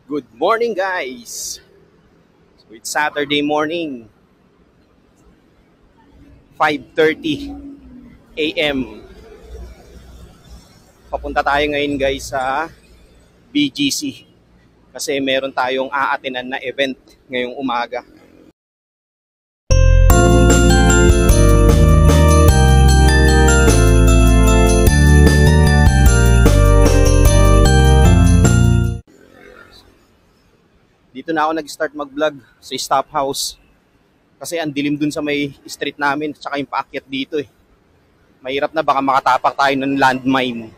Good morning, guys. So it's Saturday morning, 5:30 a.m. Papunta tayo ngayon, guys, sa BGC kasi meron tayong aatinan na event ngayong umaga. Dito na ako nag-start mag-vlog sa stop house kasi ang dilim dun sa may street namin tsaka yung paakyat dito eh. Mahirap na baka makatapak tayo ng landmine.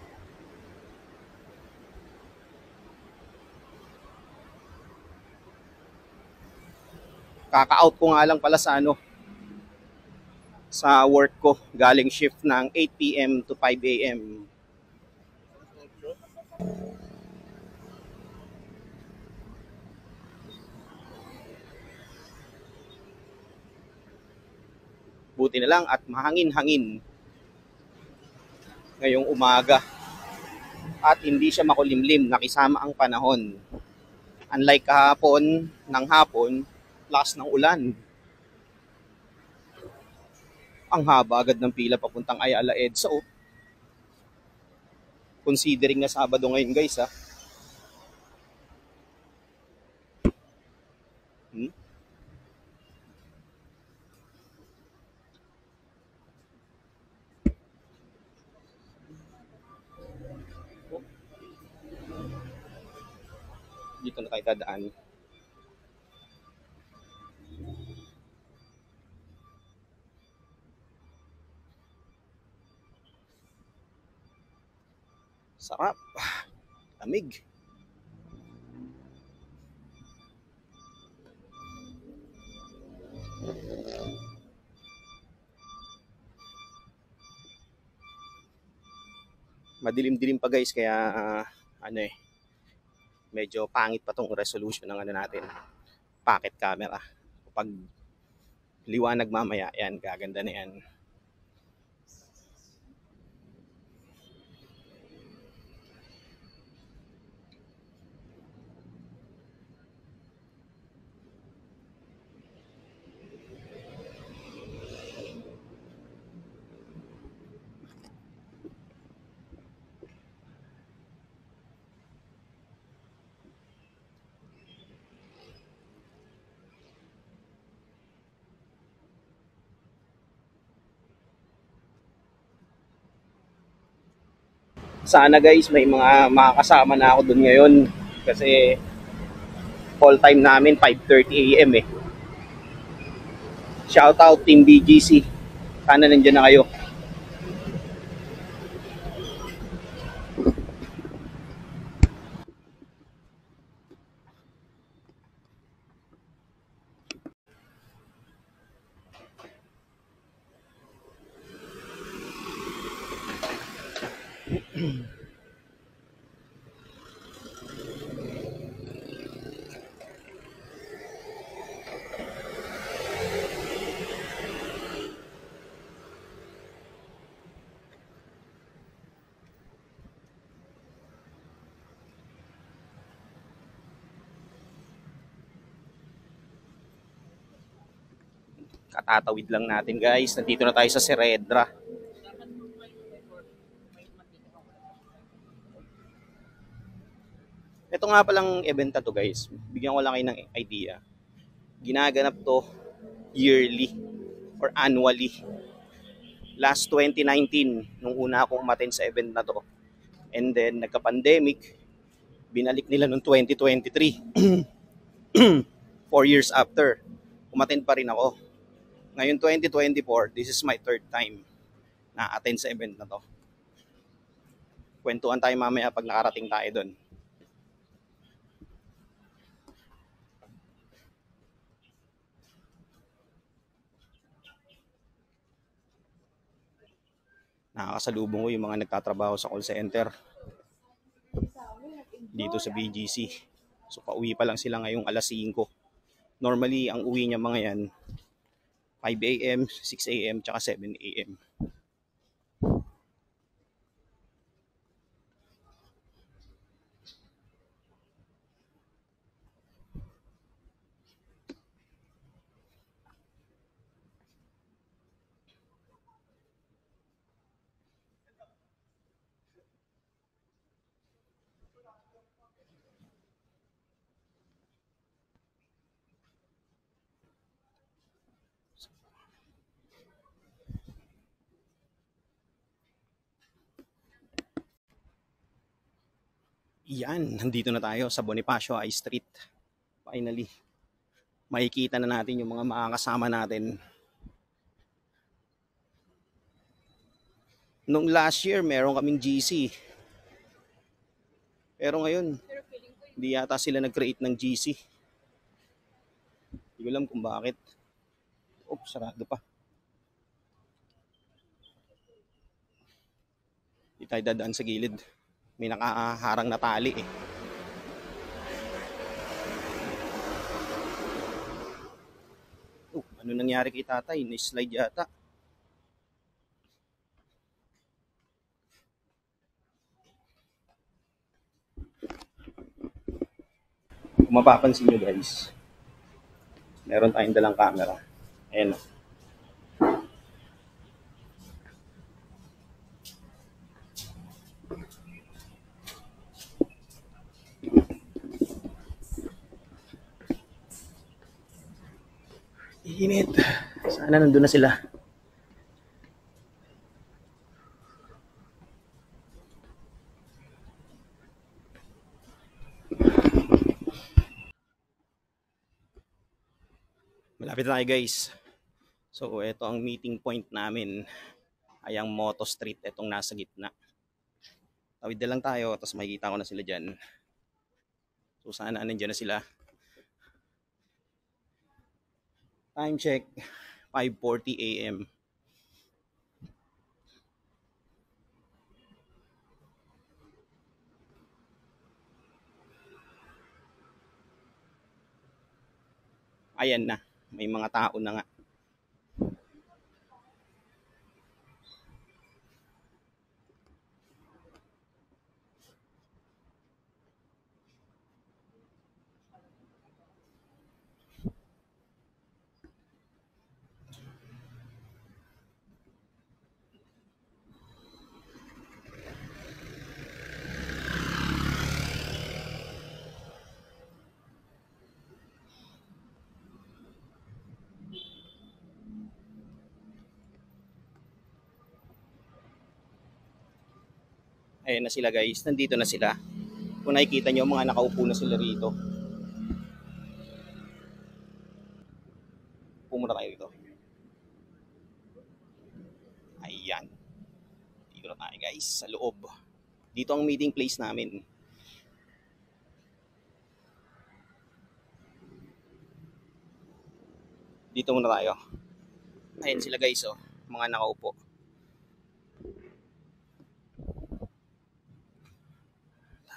Kaka-out ko nga lang pala sa work ko, galing shift ng 8 p.m. to 5 a.m. Buti na lang at mahangin-hangin ngayong umaga. At hindi siya makulimlim, nakisama ang panahon. Unlike kahapon, ng hapon, lakas ng ulan. Ang haba agad ng pila papuntang Ayala EDSA. Considering na Sabado ngayon, guys, ha. Dito na tayo dadaan. Sarap. Lamig. Madilim-dilim pa, guys, kaya medyo pangit pa tong resolution ng natin, pocket camera. Pag liwanag mamaya, yan, gaganda na yan. Sana, guys, may mga makakasama na ako dun ngayon kasi call time namin 5:30 a.m. eh. Shout out Team BGC. Sana nandiyan na kayo. Katatawid lang natin, guys. Nandito na tayo sa Seredra. Ito nga palang event na to, guys. Bigyan ko lang kayo ng idea. Ginaganap to yearly or annually. Last 2019, nung una akong umattend sa event na to. And then, nagka-pandemic. Binalik nila noong 2023. 4 years after. Umattend pa rin ako. Ngayon 2024, this is my third time na attend sa event na to. Kwentuhan tayo mamaya pag nakarating tayo doon. Nakakasalubong ko yung mga nagtatrabaho sa call center dito sa BGC. So pauwi pa lang sila ngayong alas 5. Normally, ang uwi niya mga yan 5 a.m., 6 a.m., tsaka 7 a.m. Yan, nandito na tayo sa Bonifacio High Street. Finally, makikita na natin yung mga makakasama natin. Nung last year, meron kaming GC. Pero ngayon, hindi yata sila nag-create ng GC. Hindi ko alam kung bakit. Oops, sarado pa. Hindi tayo dadaan sa gilid. May nakaharang na tali eh. Ano nangyari kay tatay? Na-slide yata. Kung mapapansin nyo guys, meron tayong dalang camera. Ayan o. Init. Sana nandun na sila. Malapit na tayo guys. So ito ang meeting point namin. Ay ang Moto Street. Itong nasa gitna. Tawid na lang tayo. Tapos makikita ko na sila dyan. So sana nandiyan na sila. Time check, 5:40 AM. Ayan na, may mga tao na nga. Ayan na sila guys, nandito na sila. Kung nakikita nyo, mga nakaupo na sila rito. Pumunta tayo dito. Ayan. Dito na tayo guys, sa loob. Dito ang meeting place namin. Dito muna tayo. Ayan sila guys, oh, mga nakaupo.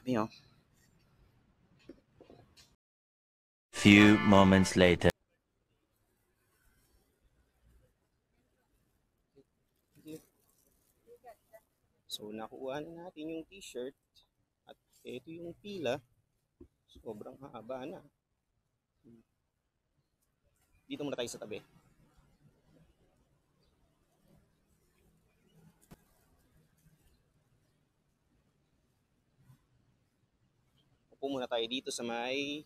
Sabi oh. Few moments later. So nakuha na natin yung t-shirt at ito yung pila. Sobrang haba na. Dito muna tayo sa tabi. Upo muna tayo dito sa may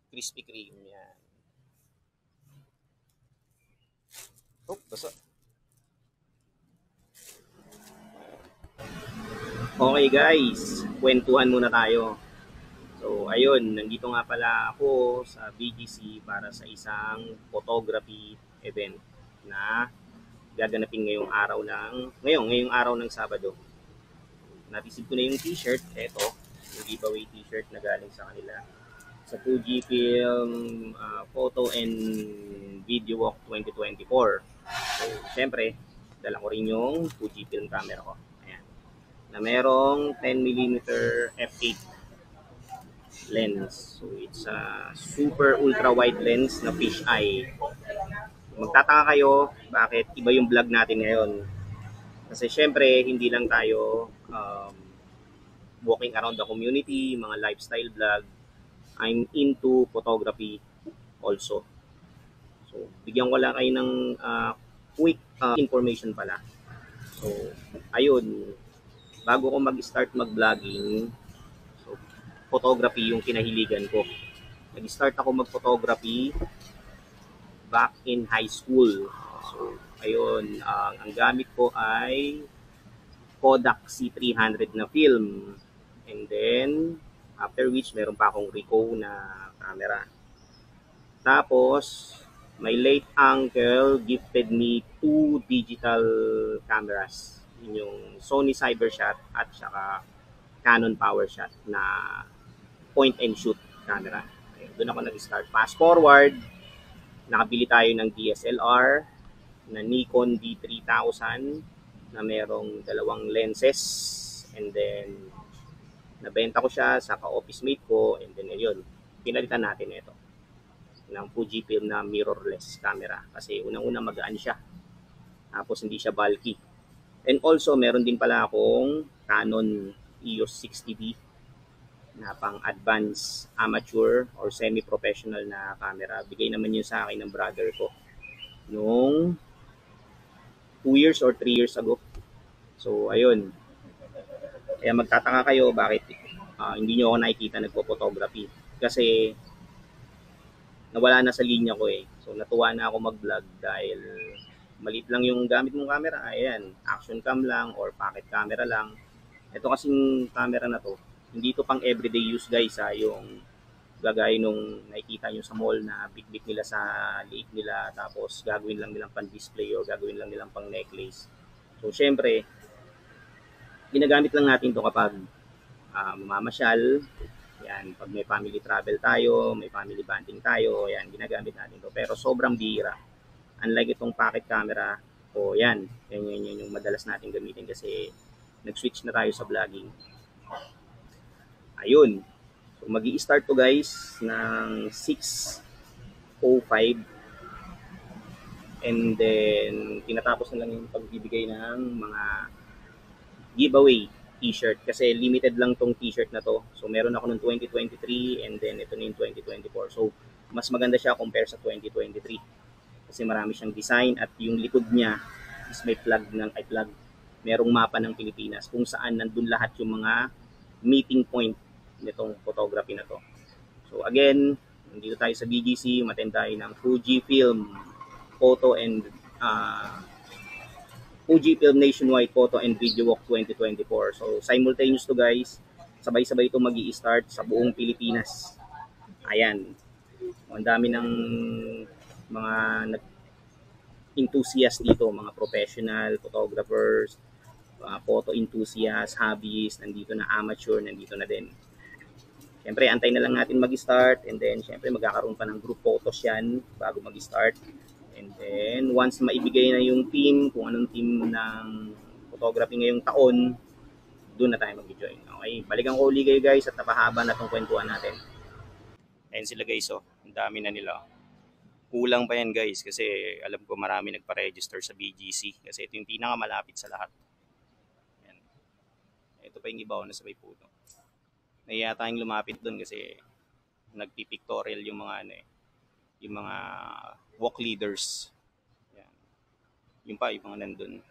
Krispy Kreme. Yan. Oh, basa. Okay guys, kwentuhan muna tayo. So ayun, nandito nga pala ako sa BGC para sa isang photography event na gaganapin ngayong araw ng Sabado. Na-receive ko na yung t-shirt, eto, yung giveaway t-shirt na galing sa kanila sa Fujifilm Photo and Video Walk 2024. So syempre, dala ko rin yung Fujifilm camera ko. Ayan. Na merong 10mm f8 lens. So it's a super ultra wide lens na fisheye. Magtataka kayo bakit iba yung vlog natin ngayon. Kasi syempre hindi lang tayo walking around the community, mga lifestyle vlog. I'm into photography also. So bigyan ko lang kayo ng quick information pala. So ayun, bago ko mag-start mag-vlogging, so photography yung kinahiligan ko. Nag-start ako mag-photography back in high school. So ayun, ang gamit ko ay Kodak C300 na film. And then After which, meron pa akong Ricoh na camera. Tapos, my late uncle gifted me 2 digital cameras. Yun yung Sony Cybershot at saka Canon PowerShot na point and shoot camera. Ayun, doon ako nag-start. Fast forward, nakabili tayo ng DSLR na Nikon D3000 na merong 2 lenses, and then nabenta ko siya sa ka-office mate ko, and then ayun, pinalitan natin ito ng Fujifilm na mirrorless camera kasi unang-una magaan siya, tapos hindi siya bulky. And also meron din pala akong Canon EOS 60D na pang advanced amateur or semi-professional na camera. Bigay naman yun sa akin ng brother ko nung 2 years or 3 years ago. So ayun, kaya magtataka kayo bakit hindi nyo ako nakikita nagpo-photography, kasi nawala na sa linya ko eh. So natuwa na ako mag-vlog dahil maliit lang yung gamit mong camera. Ayan, action cam lang or pocket camera lang. Ito kasing camera na to, hindi to pang everyday use guys ha, yung gagaya nung nakikita nyo sa mall na bit-bit nila sa liit nila tapos gagawin lang nilang pang display o gagawin lang nilang pang necklace. So syempre, ginagamit lang natin to kapag mamamasyal. Yan, pag may family travel tayo, may family bonding tayo, yan, ginagamit natin to. Pero sobrang bihira. Unlike itong pocket camera, o yan yung madalas natin gamitin kasi nag-switch na tayo sa vlogging. Ayun. So, mag-i-start to guys ng 6:05. And then, tinatapos na lang yung pagbibigay ng mga giveaway t-shirt. Kasi limited lang tong t-shirt na to. So, meron ako ng 2023 and then ito na yung 2024. So, mas maganda siya compare sa 2023. Kasi marami siyang design at yung likod niya is may flag merong mapa ng Pilipinas kung saan nandun lahat yung mga meeting point nitong photography na to. So again, nandito tayo sa BGC, umattend tayo ng Fujifilm Nationwide Photo and Video Walk 2024. So simultaneous to guys, sabay-sabay ito magi-start sa buong Pilipinas. Ayan. Ang dami ng mga enthusiasts dito, mga professional photographers, photo enthusiasts, hobbyists, nandito na amateur, nandito na din. Siyempre, antay na lang natin mag-start and then siyempre magkakaroon pa ng group photos yan bago mag-start. And then once maibigay na yung team, kung anong team ng photography ngayong taon, doon na tayo mag-join. Okay, balikan ko uli kayo guys at napahaba na itong kwentuhan natin. Ayan sila guys, oh. Ang dami na nila. Kulang pa yan guys kasi alam ko marami nagpa-register sa BGC kasi ito yung pinakamalapit sa lahat. Ayan. Ito pa yung iba na sabay puto. Nahiya tayong lumapit doon kasi nagpipictorial yung mga yung mga walk leaders. Ayan. Yung pa yung mga nandun.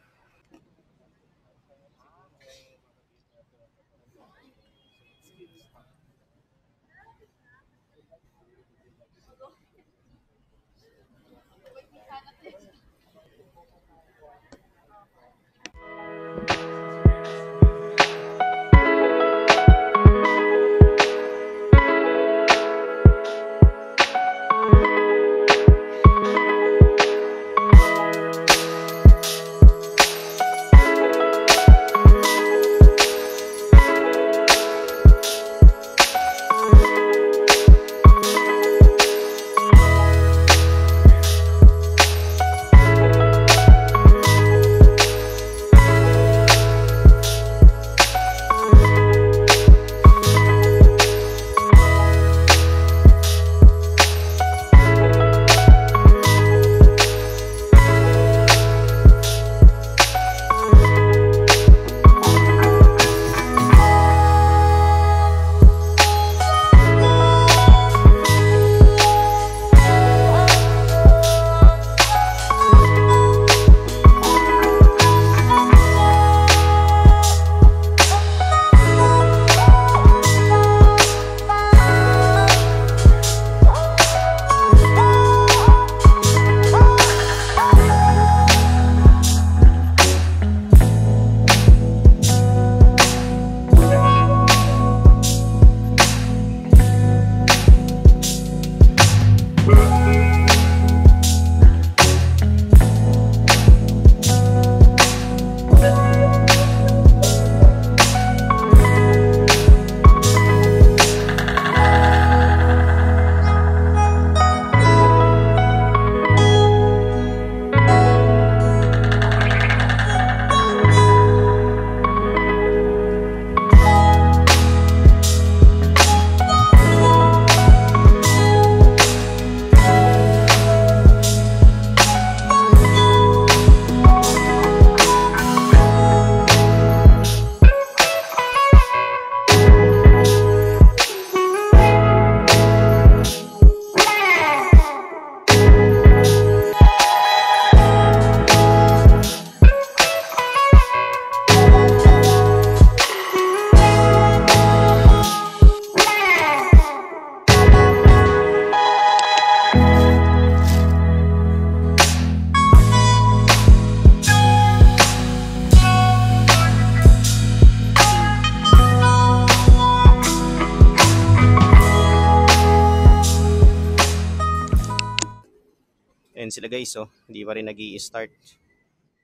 yan sila guys, oh. Hindi pa rin nag-i-start.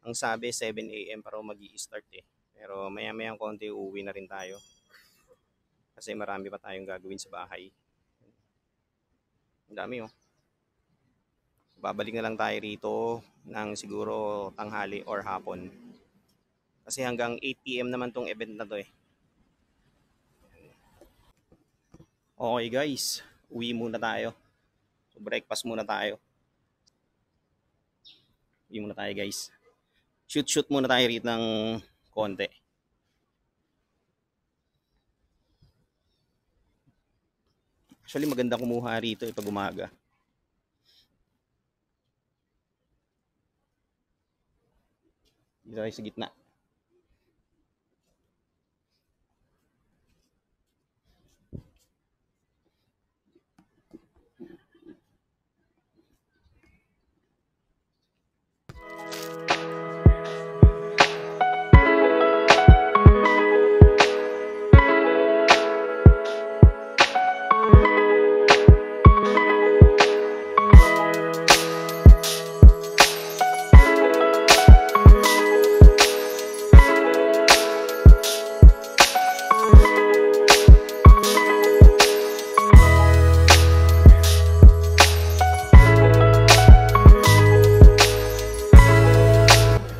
Ang sabi 7 AM para mag-i-start eh. Pero maya-mayang konti uuwi na rin tayo. Kasi marami pa tayong gagawin sa bahay. Ang dami oh. Babalik na lang tayo rito ng siguro tanghali or hapon. Kasi hanggang 8 PM naman tong event na to eh. Okay guys, uwi muna tayo. So breakfast muna tayo. Uwi muna tayo guys. Shoot muna tayo rito ng konti. Actually maganda kumuha rito pag umaga. Dito tayo sa gitna.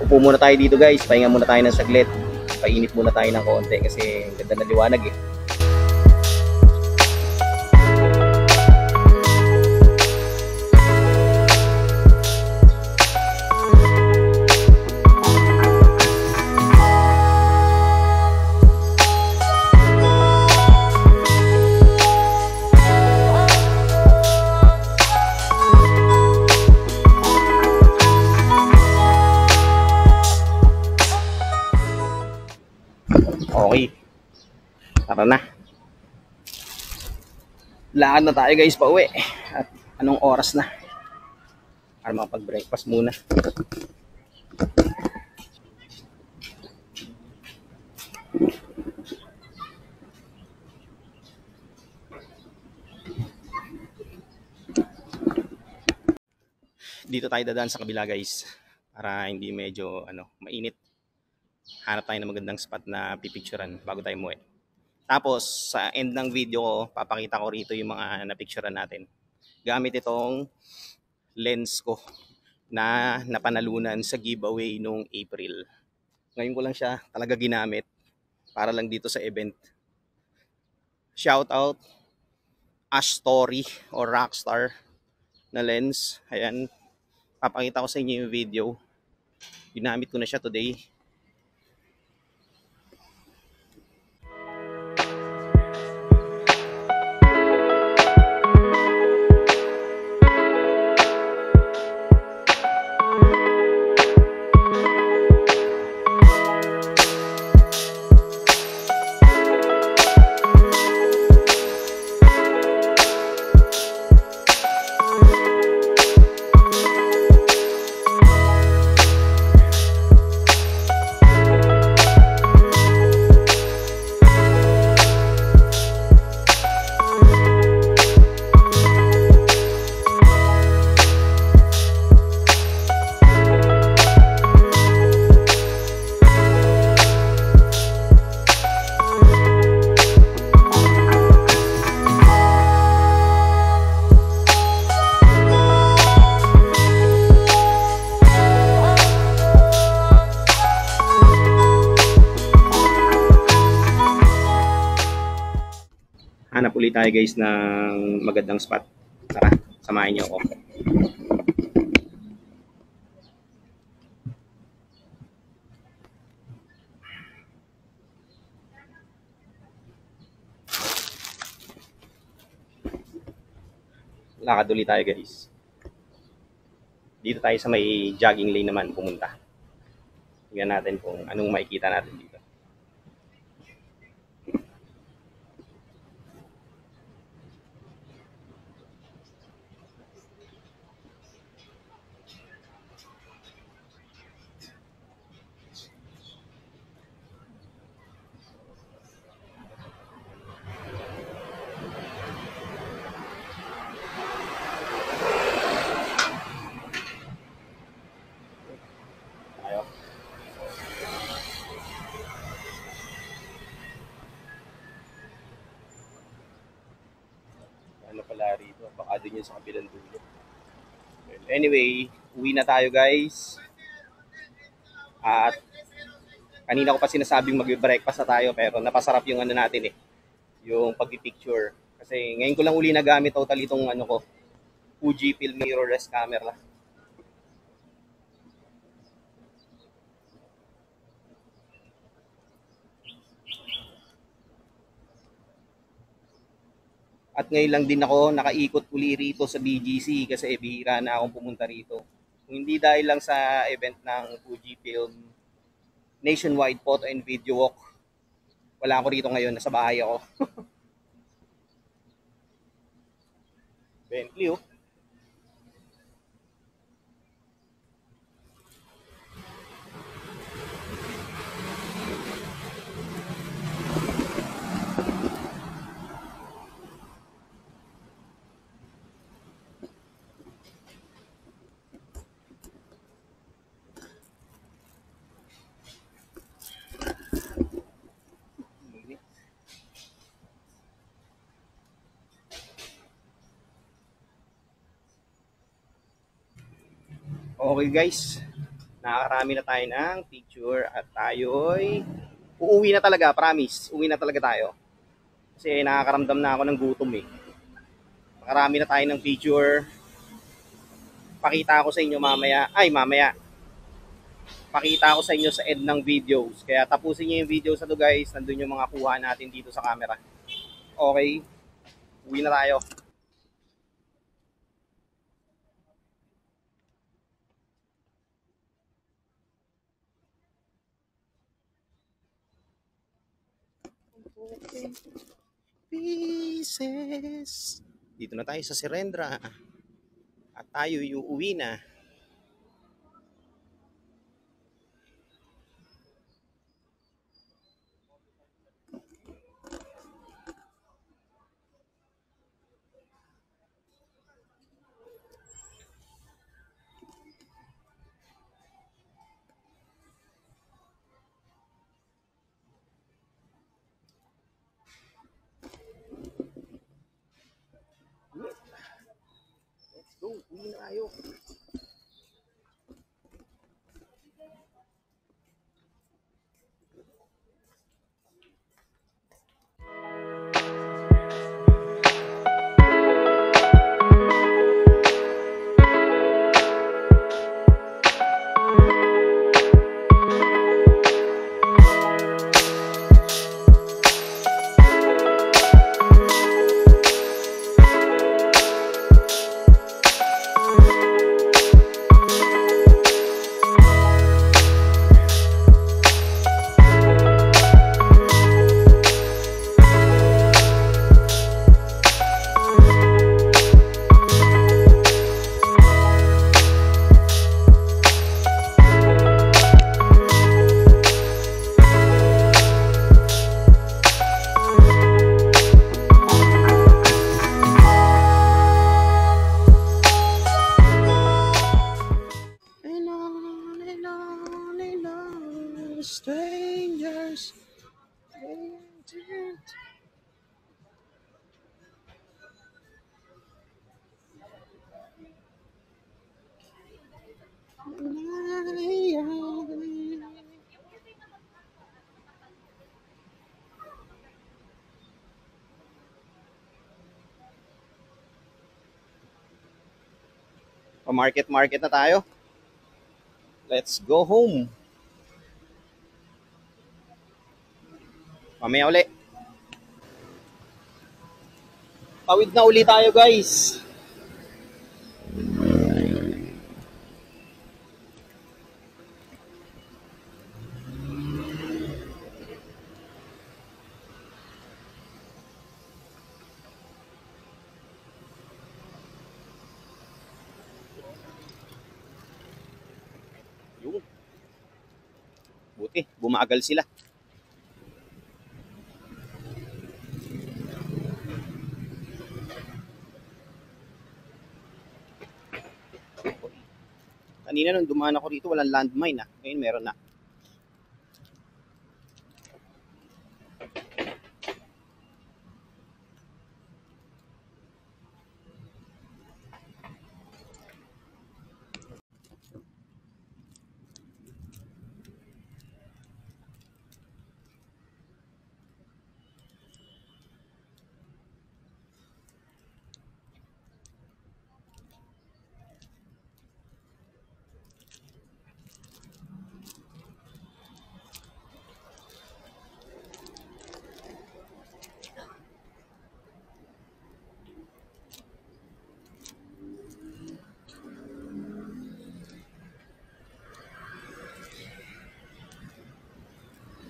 Upo muna tayo dito guys, pahinga muna tayo ng saglit. Painit muna tayo ng konti kasi ganda na liwanag eh. Okay. Tara na. Lakad na tayo guys pa uwi. At anong oras na? Para makapag-breakfast muna. Dito tayo dadaan sa kabila guys. Para hindi medyo mainit. Hanap tayo ng magandang spot na pipicturean bago tayo umuwi. Tapos sa end ng video ko, papakita ko rito yung mga napicturean natin. Gamit itong lens ko na napanalunan sa giveaway noong April. Ngayon ko lang siya talaga ginamit para lang dito sa event. Shout out Ash Story or Rockstar na lens. Ayan, papakita ko sa inyo yung video. Ginamit ko na siya today. Hanap ulit tayo guys ng magandang spot. Tara, samahin niyo ako. Lakad ulit tayo guys. Dito tayo sa may jogging lane naman pumunta. Tingnan natin kung anong makikita natin dito. na pala rito. Baka doon yun sa kabilang dulo. Anyway, uwi na tayo guys. At kanina ko pa sinasabing mag-breakfast na tayo pero napasarap yung ano natin eh. Yung pag-picture. Kasi ngayon ko lang uli nagamit total itong ano ko. Fujifilm mirrorless camera. At ngayon lang din ako nakaikot uli rito sa BGC kasi bihira na akong pumunta rito. Kung hindi dahil lang sa event ng Fujifilm Nationwide Photo and Video Walk, wala ako rito ngayon, nasa bahay ako. Bentley oh. Okay guys, nakakarami na tayo ng picture at tayo'y uuwi na talaga, promise. Uwi na talaga tayo. Kasi nakakaramdam na ako ng gutom eh. Nakarami na tayo ng picture. Pakita ko sa inyo mamaya. Pakita ko sa inyo sa end ng videos. Kaya tapusin niyo yung videos na to guys. Nandun yung mga kuha natin dito sa camera. Okay, uwi na tayo. Pieces. Dito na tayo sa Serendra. At tayo yung uwi na. Let's go, uwi na tayo. Strangers. Market na tayo. Let's go home. Mamaya uli. Tawid na uli tayo guys. Yung buti, bumagal sila. Kanina nung dumaan ako rito, walang landmine ah. Ngayon meron na.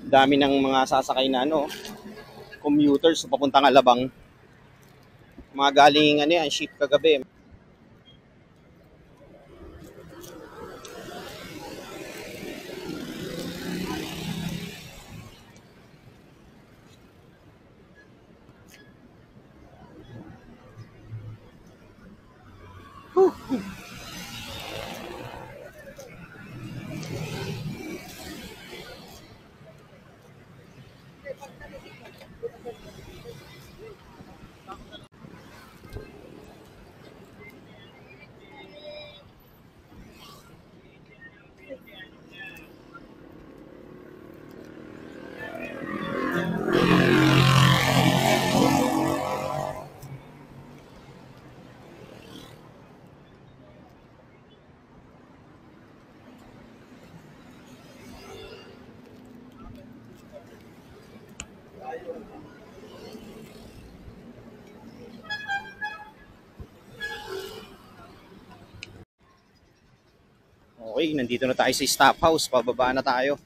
Dami ng mga sasakay na ano, commuters papuntang Alabang. Mga galing ano yan, shift kagabi. Okay, nandito na tayo sa stop house. Pababa na tayo.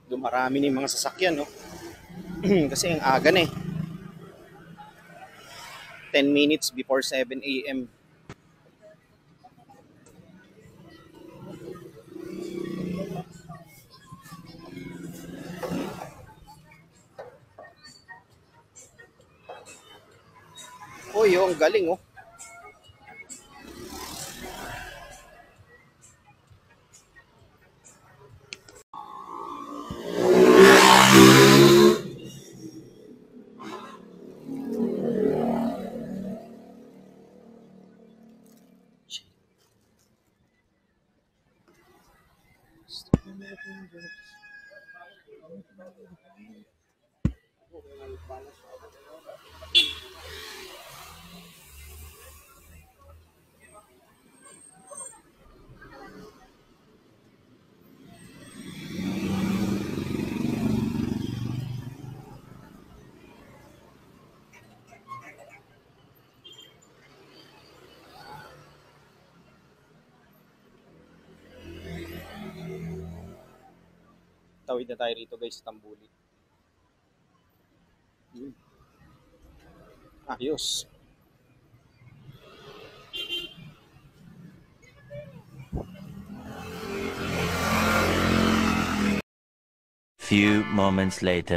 Dumarami ng mga sasakyan, no? Kasi ang aga na eh. 10 minutes before 7 a.m. Uy, oh, ang galing, oh. Tawid na tayo rito, guys, Tambuli. Ayos. Few moments later.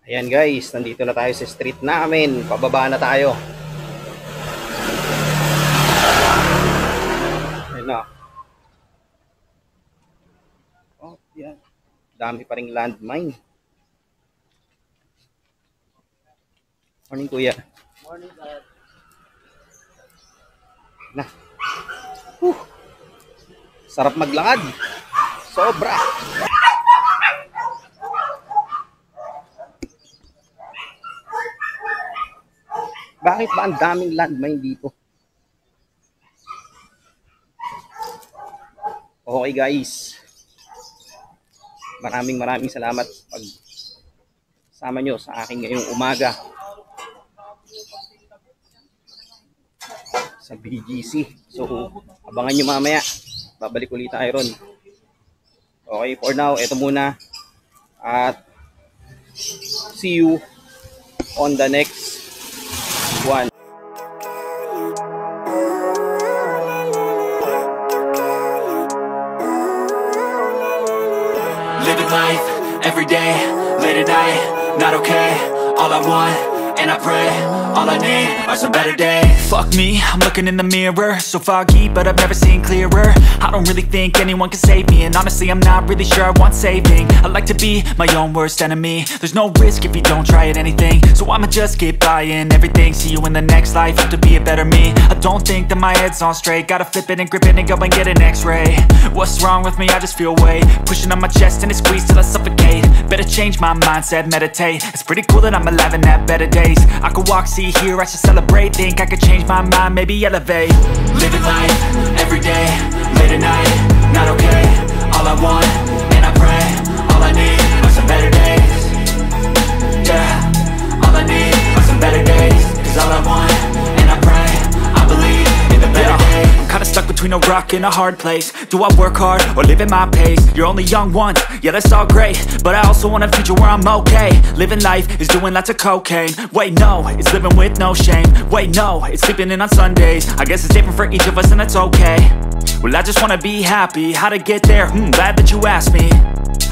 Ayan, guys, nandito na tayo sa street namin. Pababa na tayo. Ayan na. Oh, yan. Dami pa ring landmine. Morning, kuya. Morning, sir. Na. Sarap maglakad. Sobra. Bakit ba ang daming landmine dito? Okay, guys. Maraming salamat pag sama nyo sa aking ngayong umaga sa BGC. So, abangan nyo mamaya. Babalik ulit tayo ron. Okay, for now, eto muna. At see you on the next one. Living life, every day, late at night, not okay. All I want, and I pray all I need are some better days. Fuck me, I'm looking in the mirror, so foggy, but I've never seen clearer. I don't really think anyone can save me, and honestly I'm not really sure I want saving. I like to be my own worst enemy. There's no risk if you don't try at anything, so I'ma just keep buying everything. See you in the next life, have to be a better me. I don't think that my head's on straight, gotta flip it and grip it and go and get an x-ray. What's wrong with me? I just feel weight pushing on my chest and it squeezes till I suffocate. Better change my mindset, meditate. It's pretty cool that I'm alive and have better days. I could walk, see, hear, I should celebrate. Think I could change my mind, maybe elevate. Living life, everyday, late at night, not okay. All I want, and I pray, all I need are some better days. Yeah, all I need are some better days. Cause all I want, and I pray, I believe in the better days. I'm kinda stuck between a rock and a hard place. Do I work hard or live at my pace? You're only young once, yeah that's all great, but I also want a future where I'm okay. Living life is doing lots of cocaine. Wait no, it's living with no shame. Wait no, it's sleeping in on Sundays. I guess it's different for each of us and that's okay. Well I just wanna be happy, how to get there? Glad that you asked me.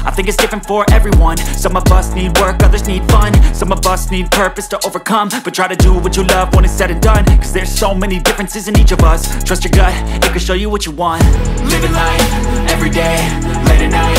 I think it's different for everyone. Some of us need work, others need fun. Some of us need purpose to overcome. But try to do what you love when it's said and done. Cause there's so many differences in each of us. Trust your gut, it can show you what you want. Living life, everyday, late at night,